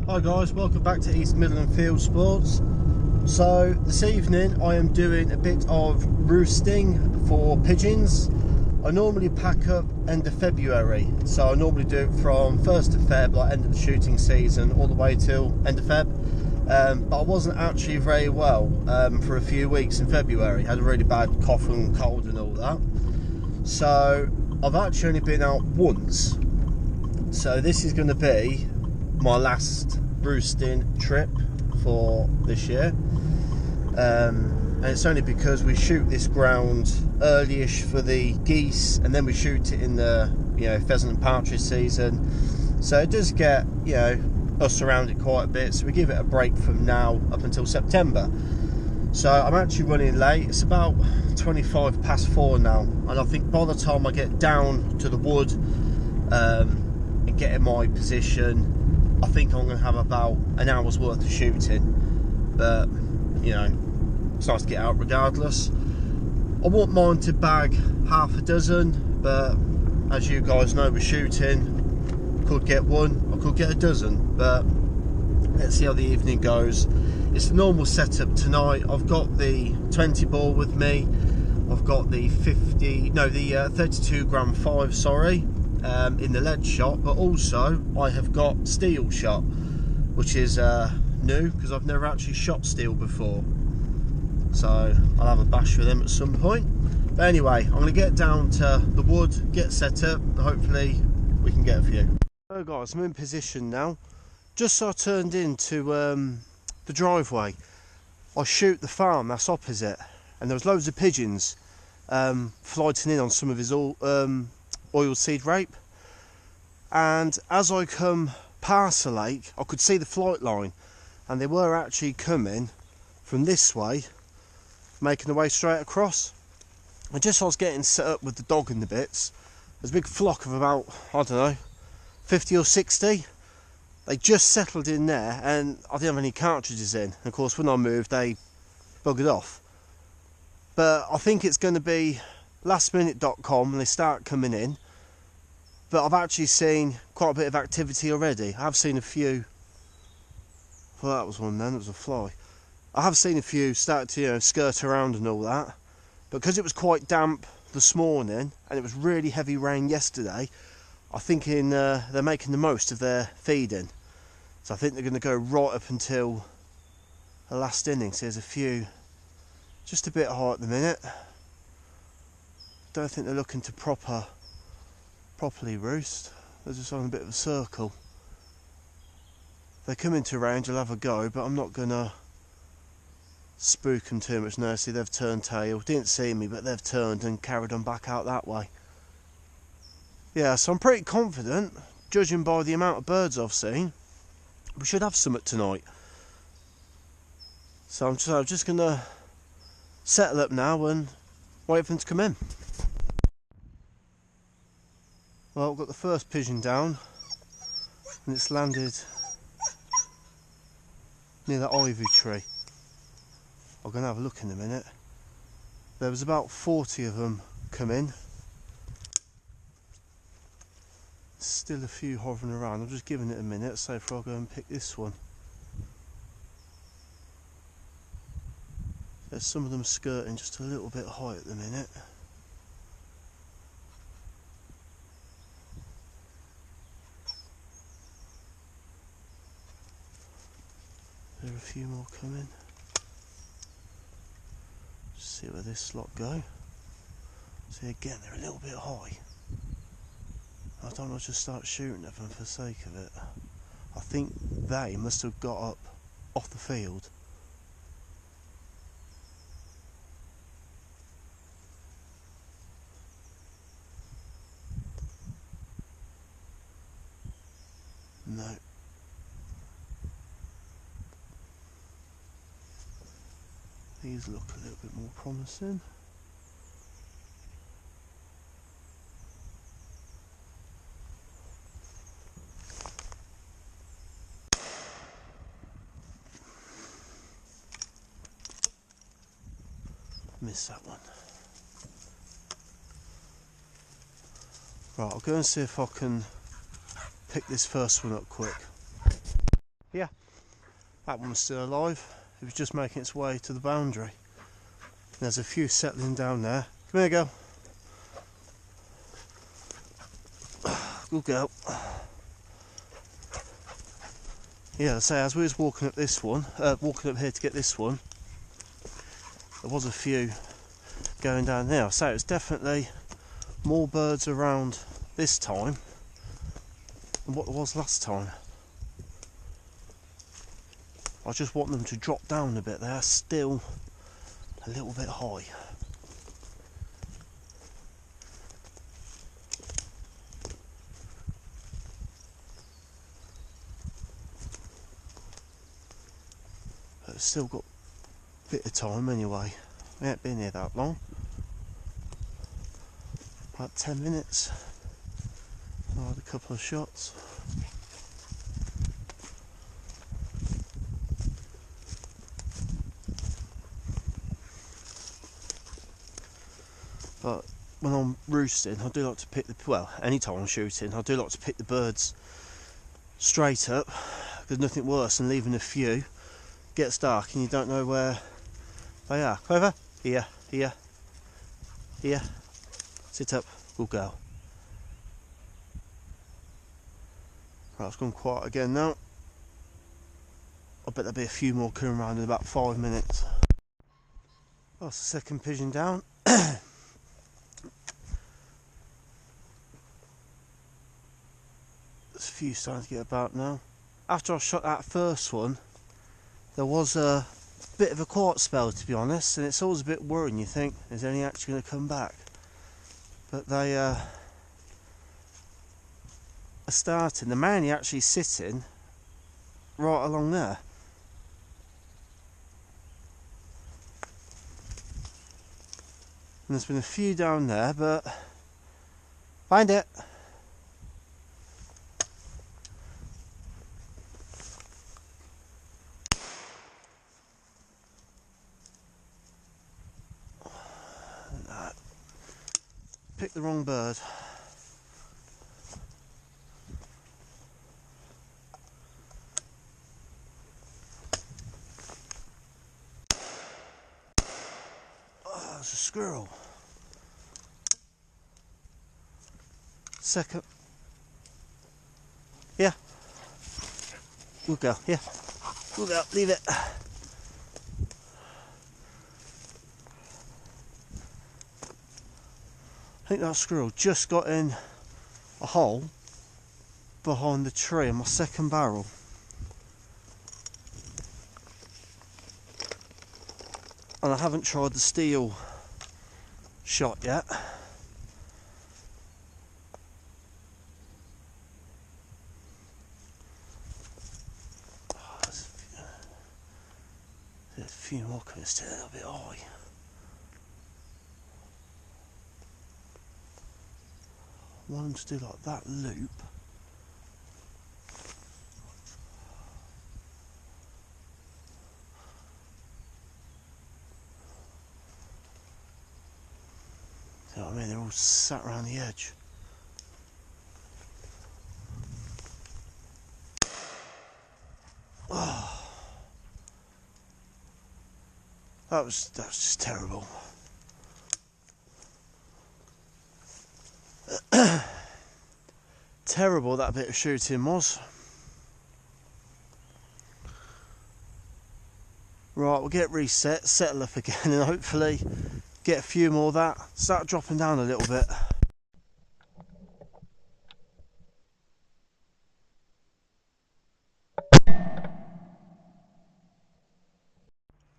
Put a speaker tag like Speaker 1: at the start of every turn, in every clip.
Speaker 1: Hi guys, welcome back to East Midland Field Sports. So this evening I am doing a bit of roosting for pigeons. I normally pack up end of February, so I normally do it from 1st of Feb, like end of the shooting season, all the way till end of Feb. But I wasn't actually very well for a few weeks in February. I had a really bad cough and cold and all that. So I've actually only been out once. So this is going to be my last roosting trip for this year, and it's only because we shoot this ground early-ish for the geese, and then we shoot it in the pheasant and partridge season, so it does get us around it quite a bit. So we give it a break from now up until September. So I'm actually running late. It's about 25 past 4 now, and I think by the time I get down to the wood and get in my position, I think I'm going to have about an hour's worth of shooting. But it's nice to get out regardless. I won't mind to bag half a dozen, but as you guys know, with shooting, could get one, I could get a dozen, but let's see how the evening goes. It's the normal setup tonight. I've got the 20 ball with me. I've got the 32 gram 5, sorry, in the lead shot, but also I have got steel shot, which is new because I've never actually shot steel before. So I'll have a bash with them at some point. But anyway, I'm going to get down to the wood, get set up, and hopefully we can get a few. So guys, I'm in position now. Just so I turned into the driveway, I shoot the farm that's opposite, and there was loads of pigeons flighting in on some of his oil seed rape. And as I come past the lake, I could see the flight line, and they were actually coming from this way, making their way straight across. And just as I was getting set up with the dog and the bits, there's a big flock of about, I don't know, 50 or 60. They just settled in there, and I didn't have any cartridges in. And of course, when I moved, they buggered off. But I think it's going to be lastminute.com, and they start coming in. But I've actually seen quite a bit of activity already. I have seen a few. Well, that was one then, it was a fly. I have seen a few start to skirt around and all that. But because it was quite damp this morning, and it was really heavy rain yesterday, I'm thinking they're making the most of their feeding. So I think they're going to go right up until the last innings. There's a few just a bit high at the minute. Don't think they're looking to properly roost. They're just on a bit of a circle. If they come into range, I'll have a go, but I'm not going to spook them too much now. See, they've turned tail. Didn't see me, but they've turned and carried on back out that way. Yeah, so I'm pretty confident, judging by the amount of birds I've seen, we should have some tonight. So I'm just going to settle up now and wait for them to come in. Well, I've got the first pigeon down, and it's landed near that ivy tree. I'm going to have a look in a minute. There was about 40 of them come in. Still a few hovering around. I'm just giving it a minute, so if I'll go and pick this one. There's some of them skirting just a little bit high at the minute. There are a few more coming. Just see where this lot go. See, again, they're a little bit high. I don't want to just start shooting at them for the sake of it. I think they must have got up off the field. No. These look a little bit more promising. Missed that one. Right, I'll go and see if I can pick this first one up quick. Yeah, That one's still alive. It was just making its way to the boundary. There's a few settling down there. Come here, girl. Good girl. Yeah, I say, as we was walking up this one, walking up here to get this one, there was a few going down there. So it's definitely more birds around this time than what there was last time. I just want them to drop down a bit. They are still a little bit high. But it's still got a bit of time anyway. We ain't been here that long. About 10 minutes. I had a couple of shots. But when I'm roosting, I do like to pick the, well, anytime I'm shooting, I do like to pick the birds straight up. There's nothing worse than leaving a few. Gets dark and you don't know where they are. Clover, here, here, here. Sit up, good girl. Right, it's gone quiet again now. I bet there'll be a few more coming around in about 5 minutes. Oh, it's the second pigeon down. There's a few starting to get about now. After I shot that first one, there was a bit of a quiet spell, to be honest, and it's always a bit worrying. You think, is any actually going to come back? But they are starting. They're mainly actually sitting right along there. And there's been a few down there, but find it. Picked the wrong bird. Oh, it's a squirrel. Second. Yeah. Good girl. Yeah. Good girl. Leave it. I think that squirrel just got in a hole behind the tree in my second barrel. And I haven't tried the steel shot yet. Oh, there's a few more coming, still a little bit high. I want them to do like that loop. You know what I mean? They're all sat around the edge. Oh, that was just terrible. Terrible that bit of shooting was. Right, we'll get reset, settle up again, and hopefully get a few more of that. Start dropping down a little bit.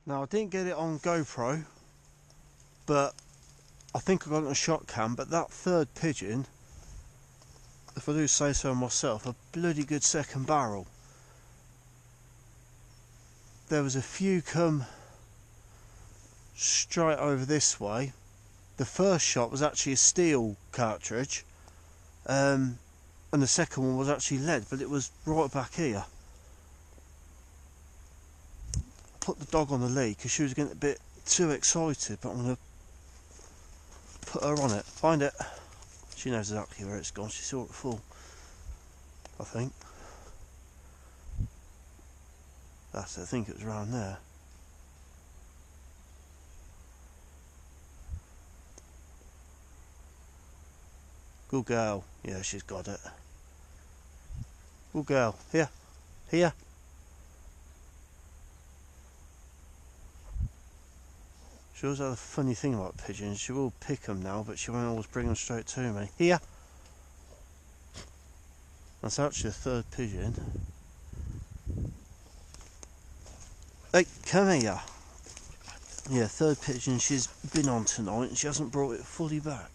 Speaker 1: Now I didn't get it on GoPro, but I think I got it on shot cam. But that third pigeon, if I do say so myself, a bloody good second barrel. There was a few come straight over this way. The first shot was actually a steel cartridge, and the second one was actually lead, but it was right back here. Put the dog on the lead because she was getting a bit too excited, but I'm going to put her on it. Find it. She knows exactly where it's gone. She saw it fall, I think. That's it, I think it was around there. Good girl. Yeah, she's got it. Good girl. Here. Here. She always has a funny thing about pigeons. She will pick them now, but she won't always bring them straight to me. Here. That's actually the third pigeon. Hey, come here. Yeah, third pigeon she's been on tonight and she hasn't brought it fully back.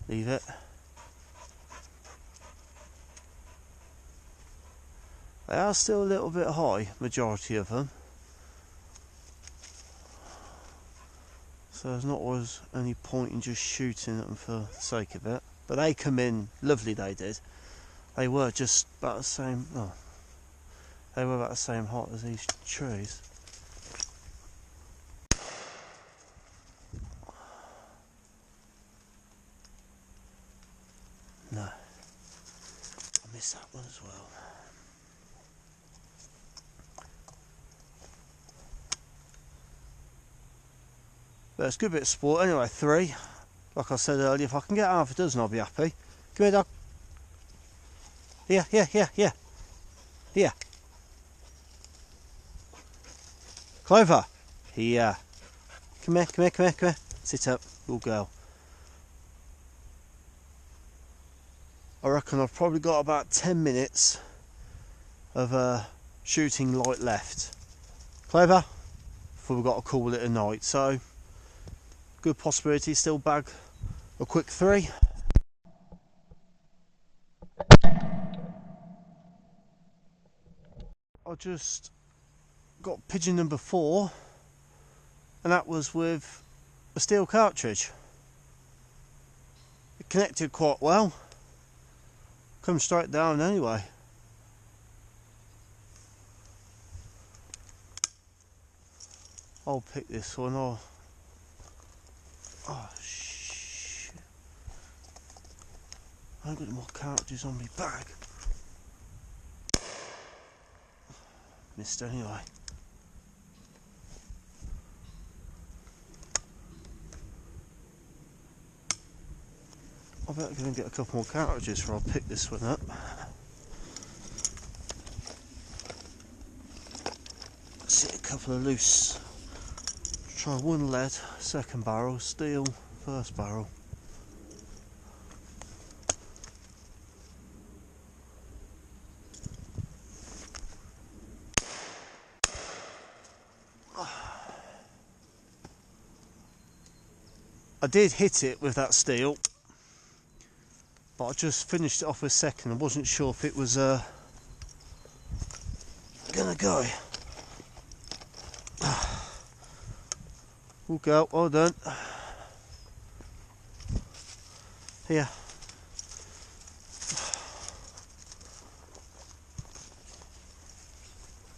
Speaker 1: Leave it. They are still a little bit high, majority of them. So there's not always any point in just shooting at them for the sake of it. But they come in lovely, they did. They were just about the same, oh, they were about the same height as these trees. No. I missed that one as well. But it's a good bit of sport. Anyway, 3. Like I said earlier, if I can get half a dozen, I'll be happy. Come here, dog. Here, here, here, here. Here. Clover. Here. Come here, come here, come here, come here. Sit up, good girl. I reckon I've probably got about 10 minutes of shooting light left. Clover. Before we've got to call it a night. So, good possibility, still bag a quick 3. I just got pigeon number 4, and that was with a steel cartridge. It connected quite well. Come straight down anyway. I'll pick this one. Oh shit! I haven't got any more cartridges on my bag. Missed anyway. I better go and get a couple more cartridges before I pick this one up. See a couple of loose. Try one lead, second barrel, steel, first barrel. I did hit it with that steel, but I just finished it off with second. I wasn't sure if it was gonna go. We'll go, well done. Here.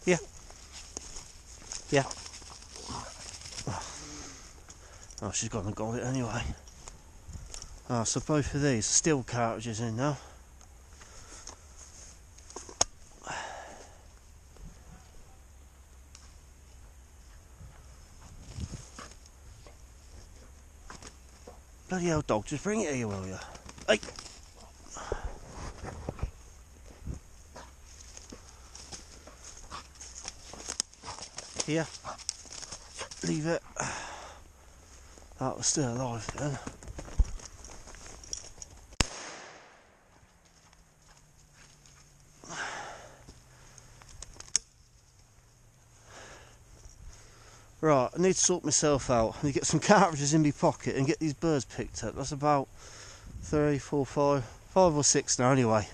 Speaker 1: Here. Yeah. Oh, she's gone and got it anyway. Oh, so both of these are steel cartridges in now. Bloody hell, dog, just bring it here, will you? Hey! Here. Leave it. That was still alive then. Right, I need to sort myself out. I need to get some cartridges in my pocket and get these birds picked up. That's about 3, 4, 5 or 6 now anyway.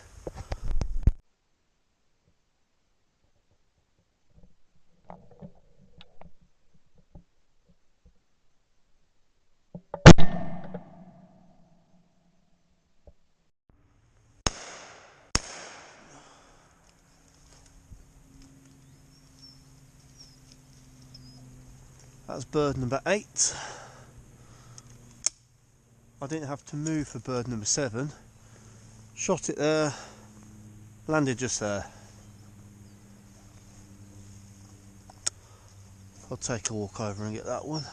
Speaker 1: That's bird number 8. I didn't have to move for bird number 7. Shot it there, landed just there. I'll take a walk over and get that one.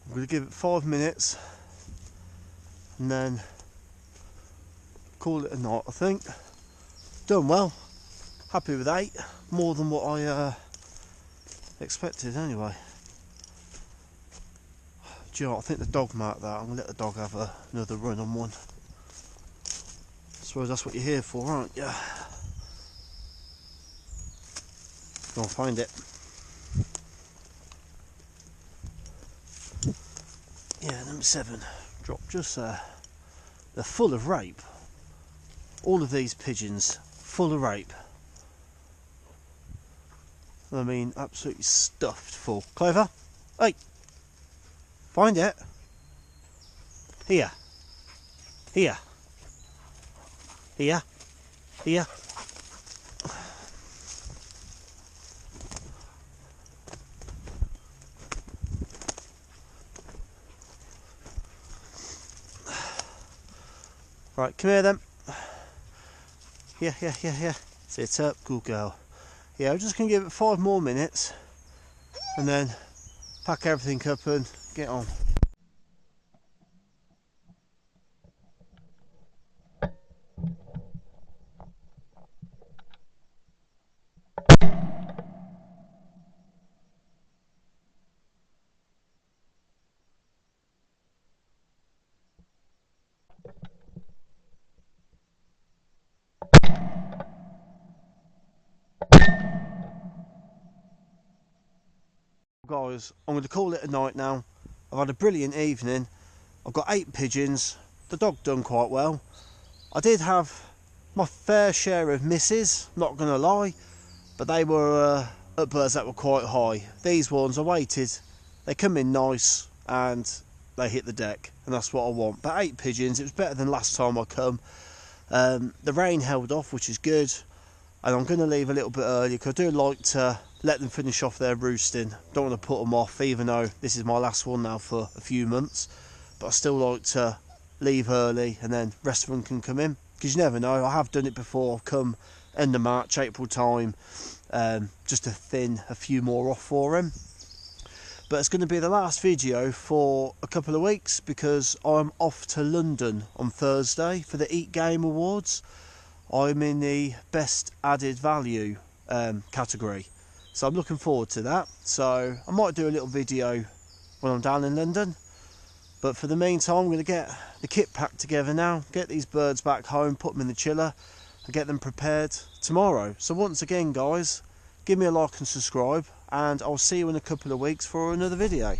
Speaker 1: I'm going to give it 5 minutes and then call it a night, I think. Done well. Happy with 8. More than what I expected anyway. Do you know what, I think the dog marked that. I'm going to let the dog have another run on one. I suppose that's what you're here for, aren't you? Go and find it. Yeah, number 7. Dropped just there. They're full of rape. All of these pigeons, full of rape. I mean, absolutely stuffed full. Clover, hey, find it. Here, here, here, here. Right, come here then. Here. Sit up, good girl. Yeah, I'm just going to give it 5 more minutes and then pack everything up and get on. Guys, I'm going to call it a night now. I've had a brilliant evening. I've got 8 pigeons. The dog done quite well. I did have my fair share of misses, not going to lie, but they were at birds that were quite high. These ones, I waited, they come in nice and they hit the deck, and that's what I want. But 8 pigeons, it was better than last time I come. The rain held off, which is good, and I'm going to leave a little bit early because I do like to let them finish off their roosting. Don't want to put them off, even though this is my last one now for a few months, but I still like to leave early and then the rest of them can come in, because you never know. I have done it before. I've come end of March, April time, just to thin a few more off for them. But it's going to be the last video for a couple of weeks because I'm off to London on Thursday for the Eat Game Awards. I'm in the best added value category, so I'm looking forward to that. So I might do a little video when I'm down in London, but for the meantime I'm going to get the kit packed together now, get these birds back home, put them in the chiller and get them prepared tomorrow. So once again guys, give me a like and subscribe, and I'll see you in a couple of weeks for another video.